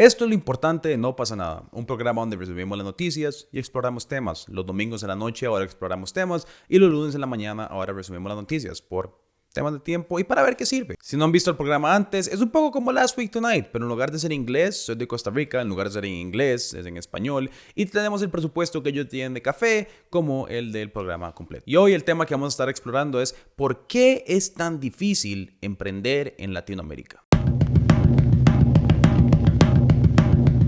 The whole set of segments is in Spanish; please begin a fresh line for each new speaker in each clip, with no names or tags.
Esto es lo importante de No Pasa Nada, un programa donde resumimos las noticias y exploramos temas. Los domingos en la noche ahora exploramos temas y los lunes en la mañana ahora resumimos las noticias por temas de tiempo y para ver qué sirve. Si no han visto el programa antes, es un poco como Last Week Tonight, pero en lugar de ser en inglés, soy de Costa Rica, en lugar de ser en inglés, es en español y tenemos el presupuesto que ellos tienen de café como el del programa completo. Y hoy el tema que vamos a estar explorando es ¿por qué es tan difícil emprender en Latinoamérica?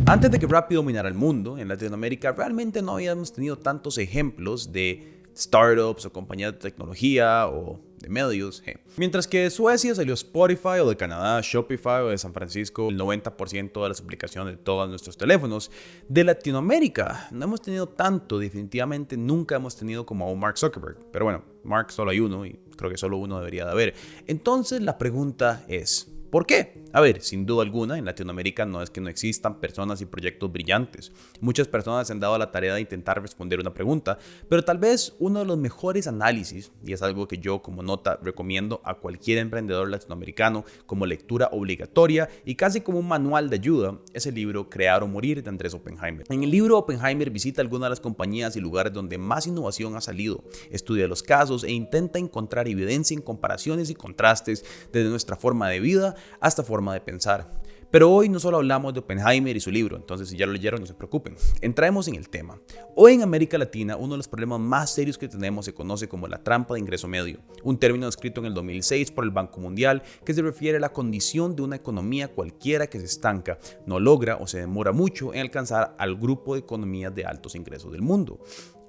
Antes de que Rappi dominara el mundo, en Latinoamérica realmente no habíamos tenido tantos ejemplos de startups o compañías de tecnología o de medios. Mientras que de Suecia salió Spotify o de Canadá Shopify o de San Francisco el 90% de las aplicaciones de todos nuestros teléfonos, de Latinoamérica no hemos tenido tanto, definitivamente nunca hemos tenido como a un Mark Zuckerberg. Pero bueno, Mark solo hay uno y creo que solo uno debería de haber. Entonces la pregunta es, ¿por qué? A ver, sin duda alguna, en Latinoamérica no es que no existan personas y proyectos brillantes. Muchas personas se han dado la tarea de intentar responder una pregunta, pero tal vez uno de los mejores análisis, y es algo que yo como nota recomiendo a cualquier emprendedor latinoamericano como lectura obligatoria y casi como un manual de ayuda, es el libro Crear o Morir de Andrés Oppenheimer. En el libro Oppenheimer visita algunas de las compañías y lugares donde más innovación ha salido, estudia los casos e intenta encontrar evidencia en comparaciones y contrastes desde nuestra forma de vida hasta forma de pensar. Pero hoy no solo hablamos de Oppenheimer y su libro, entonces si ya lo leyeron no se preocupen. Entremos en el tema. Hoy en América Latina uno de los problemas más serios que tenemos se conoce como la trampa de ingreso medio, un término escrito en el 2006 por el Banco Mundial que se refiere a la condición de una economía cualquiera que se estanca, no logra o se demora mucho en alcanzar al grupo de economías de altos ingresos del mundo.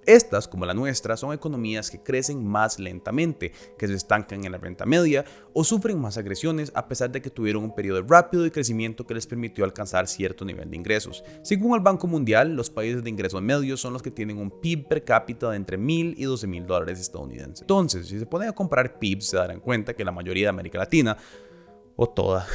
Estas, como la nuestra, son economías que crecen más lentamente, que se estancan en la renta media o sufren más agresiones a pesar de que tuvieron un periodo rápido de crecimiento que les permitió alcanzar cierto nivel de ingresos. Según el Banco Mundial, los países de ingresos medios son los que tienen un PIB per cápita de entre $1,000 y $12,000 estadounidenses. Entonces, si se ponen a comparar PIB, se darán cuenta que la mayoría de América Latina o toda,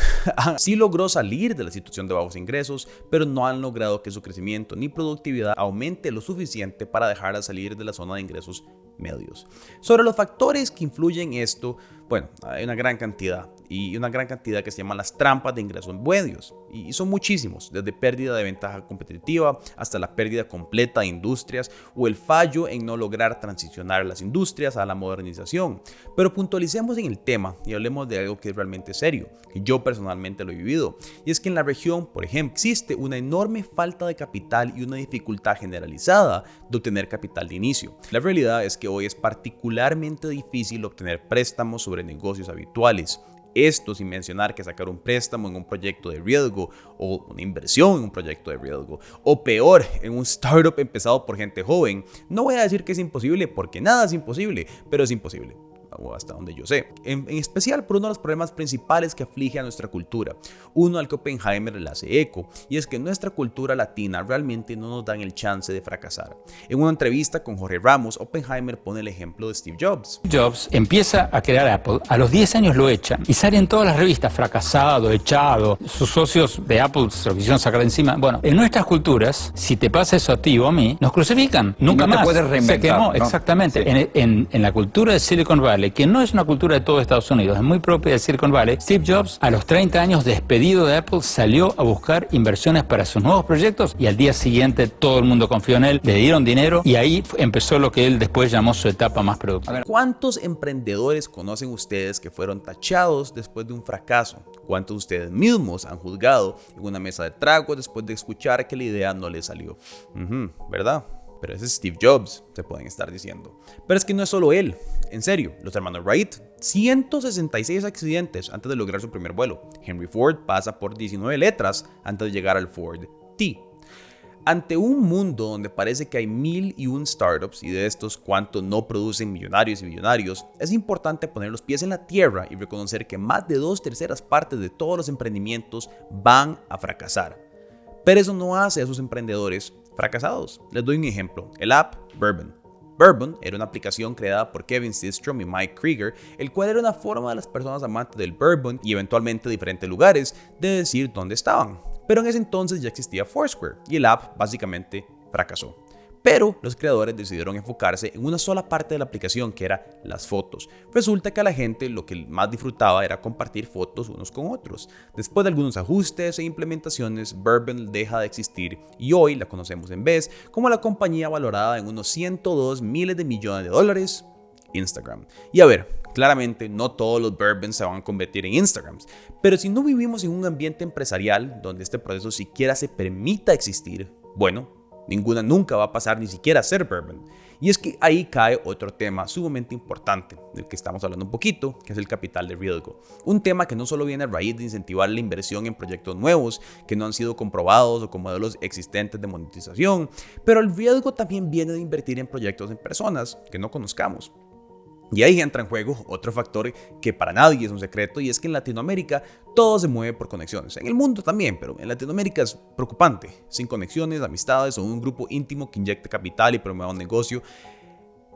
sí logró salir de la situación de bajos ingresos, pero no han logrado que su crecimiento ni productividad aumente lo suficiente para dejarla salir de la zona de ingresos medios. Sobre los factores que influyen en esto, bueno, hay una gran cantidad que se llaman las trampas de ingresos medios y son muchísimos, desde pérdida de ventaja competitiva hasta la pérdida completa de industrias o el fallo en no lograr transicionar las industrias a la modernización. Pero puntualicemos en el tema y hablemos de algo que es realmente serio, que yo personalmente lo he vivido, y es que en la región, por ejemplo, existe una enorme falta de capital y una dificultad generalizada de obtener capital de inicio. La realidad es que hoy es particularmente difícil obtener préstamos sobre negocios habituales. Esto sin mencionar que sacar un préstamo en un proyecto de riesgo o una inversión en un proyecto de riesgo o peor, en un startup empezado por gente joven. No voy a decir que es imposible porque nada es imposible, pero es imposible. O hasta donde yo sé, en especial por uno de los problemas principales que aflige a nuestra cultura, uno al que Oppenheimer le hace eco, y es que nuestra cultura latina realmente no nos dan el chance de fracasar. En una entrevista con Jorge Ramos, Oppenheimer pone el ejemplo de Steve Jobs.
Jobs empieza a crear Apple, a los 10 años lo echan y sale en todas las revistas, fracasado, echado, sus socios de Apple se lo quisieron sacar de encima. Bueno, en nuestras culturas, si te pasa eso a ti o a mí, nos crucifican, nunca más,
te puedes reinventar,
se quemó,
¿no?
exactamente.
Sí.
En la cultura de Silicon Valley, que no es una cultura de todo Estados Unidos, es muy propia de Silicon Valley. Steve Jobs, a los 30 años despedido de Apple, salió a buscar inversiones para sus nuevos proyectos y al día siguiente todo el mundo confió en él, le dieron dinero y ahí empezó lo que él después llamó su etapa más productiva.
¿Cuántos emprendedores conocen ustedes que fueron tachados después de un fracaso? ¿Cuántos de ustedes mismos han juzgado en una mesa de tragos después de escuchar que la idea no les salió? ¿Verdad? Pero ese es Steve Jobs, se pueden estar diciendo. Pero es que no es solo él. En serio, los hermanos Wright, 166 accidentes antes de lograr su primer vuelo. Henry Ford pasa por 19 letras antes de llegar al Ford T. Ante un mundo donde parece que hay 1,001 startups y de estos cuantos no producen millonarios y billonarios, es importante poner los pies en la tierra y reconocer que más de 2/3 partes de todos los emprendimientos van a fracasar. Pero eso no hace a esos emprendedores fracasados. Les doy un ejemplo, el app Bourbon. Bourbon era una aplicación creada por Kevin Systrom y Mike Krieger, el cual era una forma de las personas amantes del bourbon y eventualmente diferentes lugares de decir dónde estaban. Pero en ese entonces ya existía Foursquare y el app básicamente fracasó. Pero los creadores decidieron enfocarse en una sola parte de la aplicación, que era las fotos. Resulta que a la gente lo que más disfrutaba era compartir fotos unos con otros. Después de algunos ajustes e implementaciones, Bourbon deja de existir y hoy la conocemos en vez como la compañía valorada en unos 102 miles de millones de dólares, Instagram. Y a ver, claramente no todos los Bourbons se van a convertir en Instagrams, pero si no vivimos en un ambiente empresarial donde este proceso siquiera se permita existir, bueno, ninguna nunca va a pasar ni siquiera a ser Bourbon. Y es que ahí cae otro tema sumamente importante, del que estamos hablando un poquito, que es el capital de riesgo. Un tema que no solo viene a raíz de incentivar la inversión en proyectos nuevos que no han sido comprobados o con modelos existentes de monetización, pero el riesgo también viene de invertir en proyectos en personas que no conozcamos. Y ahí entra en juego otro factor que para nadie es un secreto, y es que en Latinoamérica todo se mueve por conexiones. En el mundo también, pero en Latinoamérica es preocupante. Sin conexiones, amistades o un grupo íntimo que inyecte capital y promueva un negocio,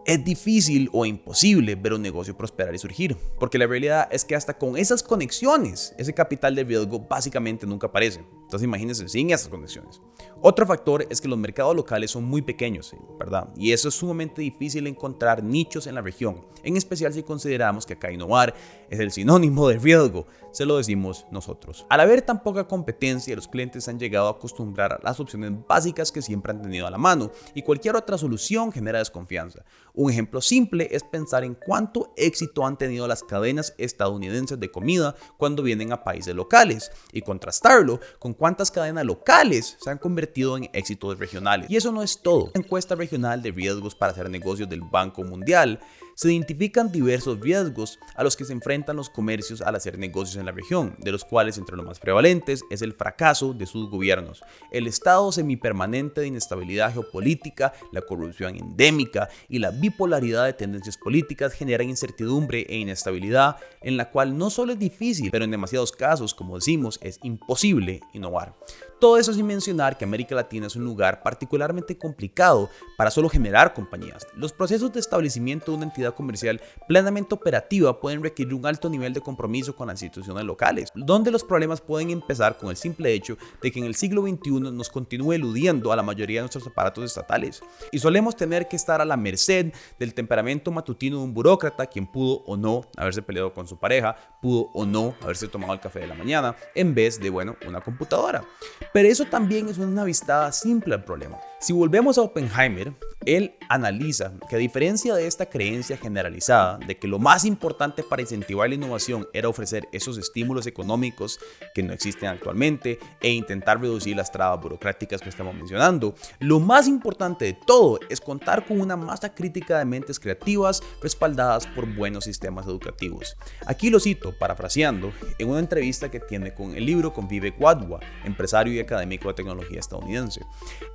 es difícil o imposible ver un negocio prosperar y surgir, porque la realidad es que hasta con esas conexiones, ese capital de riesgo básicamente nunca aparece. Entonces imagínense sin esas conexiones. Otro factor es que los mercados locales son muy pequeños, ¿verdad? Y eso es sumamente difícil encontrar nichos en la región, en especial si consideramos que acá innovar es el sinónimo de riesgo, se lo decimos nosotros. Al haber tan poca competencia, los clientes han llegado a acostumbrar a las opciones básicas que siempre han tenido a la mano, y cualquier otra solución genera desconfianza. Un ejemplo simple es pensar en cuánto éxito han tenido las cadenas estadounidenses de comida cuando vienen a países locales, y contrastarlo con cuántas cadenas locales se han convertido en éxitos regionales. Y eso no es todo. En la encuesta regional de riesgos para hacer negocios del Banco Mundial, se identifican diversos riesgos a los que se enfrentan los comercios al hacer negocios en la región, de los cuales entre los más prevalentes es el fracaso de sus gobiernos, el estado semipermanente de inestabilidad geopolítica, la corrupción endémica y la bipolaridad de tendencias políticas generan incertidumbre e inestabilidad en la cual no solo es difícil, pero en demasiados casos, como decimos, es imposible innovar. Todo eso sin mencionar que América Latina es un lugar particularmente complicado para solo generar compañías. Los procesos de establecimiento de una entidad comercial plenamente operativa pueden requerir un alto nivel de compromiso con las instituciones locales, donde los problemas pueden empezar con el simple hecho de que en el siglo XXI nos continúe eludiendo a la mayoría de nuestros aparatos estatales. Y solemos tener que estar a la merced del temperamento matutino de un burócrata, quien pudo o no haberse peleado con su pareja, pudo o no haberse tomado el café de la mañana, en vez de, bueno, una computadora. Pero eso también es una vistada simple al problema. Si volvemos a Oppenheimer, él analiza que a diferencia de esta creencia generalizada de que lo más importante para incentivar la innovación era ofrecer esos estímulos económicos que no existen actualmente e intentar reducir las trabas burocráticas que estamos mencionando, lo más importante de todo es contar con una masa crítica de mentes creativas respaldadas por buenos sistemas educativos. Aquí lo cito, parafraseando, en una entrevista que tiene con el libro con Vivek Wadhwa, empresario y académico de tecnología estadounidense.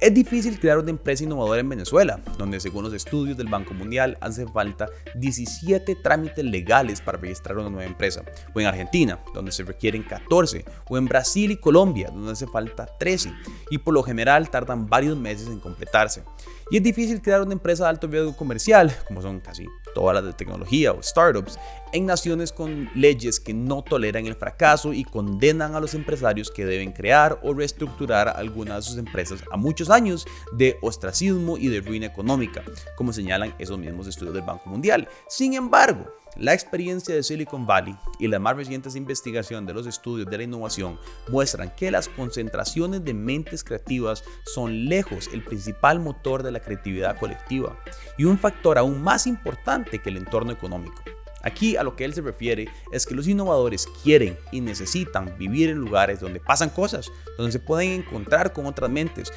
Es difícil crear una empresa innovadora en Venezuela, donde según los estudios del Banco Mundial hacen falta 17 trámites legales para registrar una nueva empresa, o en Argentina, donde se requieren 14, o en Brasil y Colombia, donde hace falta 13, y por lo general tardan varios meses en completarse. Y es difícil crear una empresa de alto riesgo comercial, como son casi todas las de tecnología o startups, en naciones con leyes que no toleran el fracaso y condenan a los empresarios que deben crear o reestructurar algunas de sus empresas a muchos años de ostracismo y de ruina económica, como señalan esos mismos estudios del Banco Mundial. Sin embargo, la experiencia de Silicon Valley y las más recientes investigaciones de los estudios de la innovación muestran que las concentraciones de mentes creativas son lejos el principal motor de la creatividad colectiva y un factor aún más importante que el entorno económico. Aquí a lo que él se refiere es que los innovadores quieren y necesitan vivir en lugares donde pasan cosas, donde se pueden encontrar con otras mentes,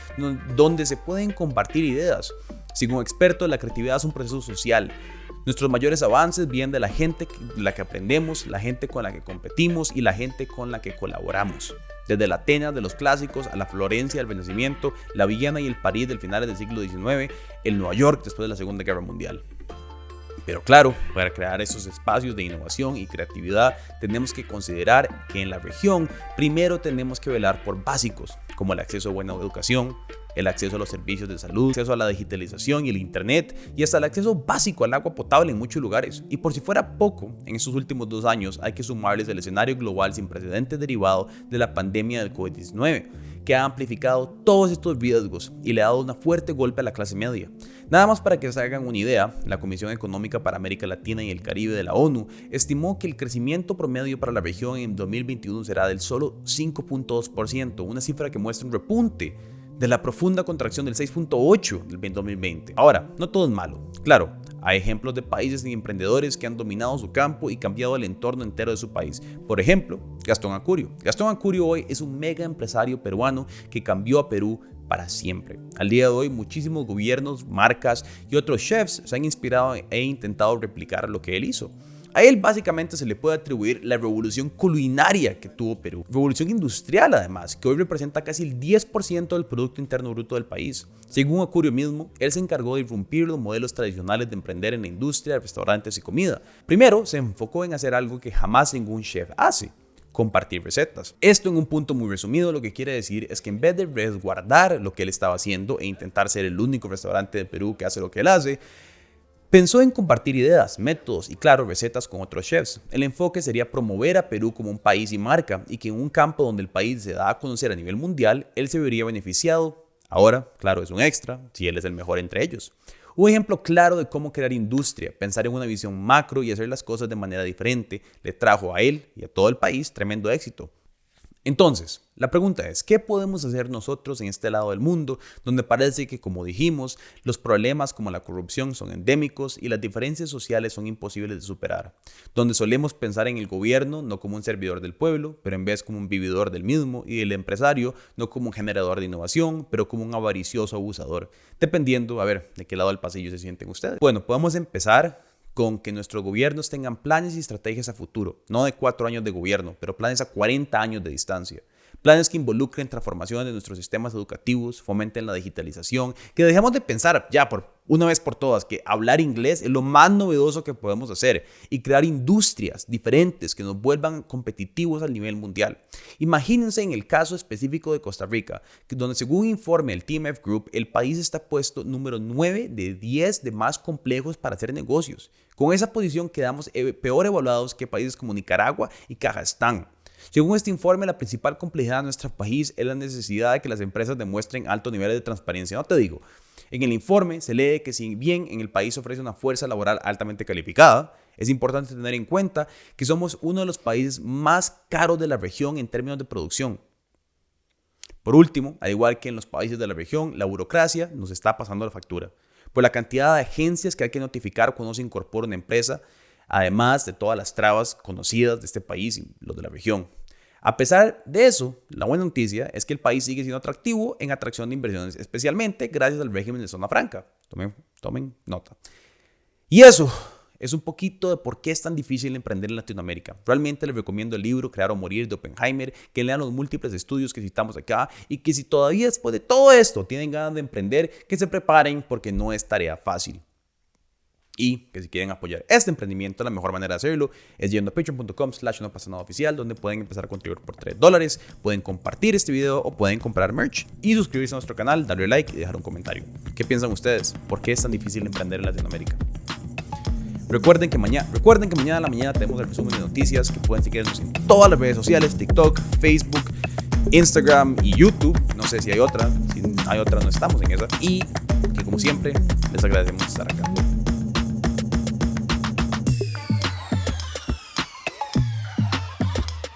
donde se pueden compartir ideas. Según expertos, la creatividad es un proceso social. Nuestros mayores avances vienen de la gente de la que aprendemos, la gente con la que competimos y la gente con la que colaboramos. Desde la Atenas de los clásicos a la Florencia del Renacimiento, la Viena y el París del finales del siglo XIX, el Nueva York después de la Segunda Guerra Mundial. Pero claro, para crear esos espacios de innovación y creatividad tenemos que considerar que en la región primero tenemos que velar por básicos como el acceso a buena educación, el acceso a los servicios de salud, el acceso a la digitalización y el internet y hasta el acceso básico al agua potable en muchos lugares. Y por si fuera poco, en estos últimos 2 años hay que sumarles el escenario global sin precedentes derivado de la pandemia del COVID-19, que ha amplificado todos estos riesgos y le ha dado un fuerte golpe a la clase media. Nada más para que se hagan una idea, la Comisión Económica para América Latina y el Caribe de la ONU estimó que el crecimiento promedio para la región en 2021 será del solo 5.2%, una cifra que muestra un repunte de la profunda contracción del 6.8% del 2020. Ahora, no todo es malo. Claro, hay ejemplos de países y emprendedores que han dominado su campo y cambiado el entorno entero de su país. Por ejemplo, Gastón Acurio. Gastón Acurio hoy es un mega empresario peruano que cambió a Perú para siempre. Al día de hoy, muchísimos gobiernos, marcas y otros chefs se han inspirado e intentado replicar lo que él hizo. A él básicamente se le puede atribuir la revolución culinaria que tuvo Perú, revolución industrial además, que hoy representa casi el 10% del Producto Interno Bruto del país. Según Acurio mismo, él se encargó de irrumpir los modelos tradicionales de emprender en la industria de restaurantes y comida. Primero, se enfocó en hacer algo que jamás ningún chef hace: compartir recetas. Esto en un punto muy resumido lo que quiere decir es que en vez de resguardar lo que él estaba haciendo e intentar ser el único restaurante de Perú que hace lo que él hace, pensó en compartir ideas, métodos y claro, recetas con otros chefs. El enfoque sería promover a Perú como un país y marca, y que en un campo donde el país se da a conocer a nivel mundial, él se vería beneficiado. Ahora, claro, es un extra si él es el mejor entre ellos. Un ejemplo claro de cómo crear industria, pensar en una visión macro y hacer las cosas de manera diferente, le trajo a él y a todo el país tremendo éxito. Entonces, la pregunta es, ¿qué podemos hacer nosotros en este lado del mundo, donde parece que, como dijimos, los problemas como la corrupción son endémicos y las diferencias sociales son imposibles de superar? Donde solemos pensar en el gobierno no como un servidor del pueblo, pero en vez como un vividor del mismo, y el empresario no como un generador de innovación, pero como un avaricioso abusador, dependiendo, de qué lado del pasillo se sienten ustedes. Bueno, podemos empezar con que nuestros gobiernos tengan planes y estrategias a futuro, no de 4 años de gobierno, pero planes a 40 años de distancia. Planes que involucren transformaciones de nuestros sistemas educativos, fomenten la digitalización, que dejemos de pensar ya por una vez por todas que hablar inglés es lo más novedoso que podemos hacer, y crear industrias diferentes que nos vuelvan competitivos al nivel mundial. Imagínense en el caso específico de Costa Rica, donde según un informe del TMF Group, el país está puesto número 9 de 10 de más complejos para hacer negocios. Con esa posición quedamos peor evaluados que países como Nicaragua y Kazajstán. Según este informe, la principal complejidad de nuestro país es la necesidad de que las empresas demuestren altos niveles de transparencia. No te digo, en el informe se lee que si bien en el país ofrece una fuerza laboral altamente calificada, es importante tener en cuenta que somos uno de los países más caros de la región en términos de producción. Por último, al igual que en los países de la región, la burocracia nos está pasando la factura por la cantidad de agencias que hay que notificar cuando se incorpora una empresa, además de todas las trabas conocidas de este país y los de la región. A pesar de eso, la buena noticia es que el país sigue siendo atractivo en atracción de inversiones, especialmente gracias al régimen de zona franca. Tomen nota. Y eso es un poquito de por qué es tan difícil emprender en Latinoamérica. Realmente les recomiendo el libro Crear o Morir de Oppenheimer, que lean los múltiples estudios que citamos acá, y que si todavía después de todo esto tienen ganas de emprender, que se preparen porque no es tarea fácil. Y que si quieren apoyar este emprendimiento, la mejor manera de hacerlo es yendo a patreon.com/nopasanadaoficial, donde pueden empezar a contribuir por $3. Pueden compartir este video o pueden comprar merch y suscribirse a nuestro canal, darle like y dejar un comentario. ¿Qué piensan ustedes? ¿Por qué es tan difícil emprender en Latinoamérica? Recuerden que mañana a la mañana tenemos el resumen de noticias, que pueden seguirnos en todas las redes sociales: TikTok, Facebook, Instagram y YouTube. No sé si hay otra no estamos en esa. Y que como siempre, les agradecemos estar acá.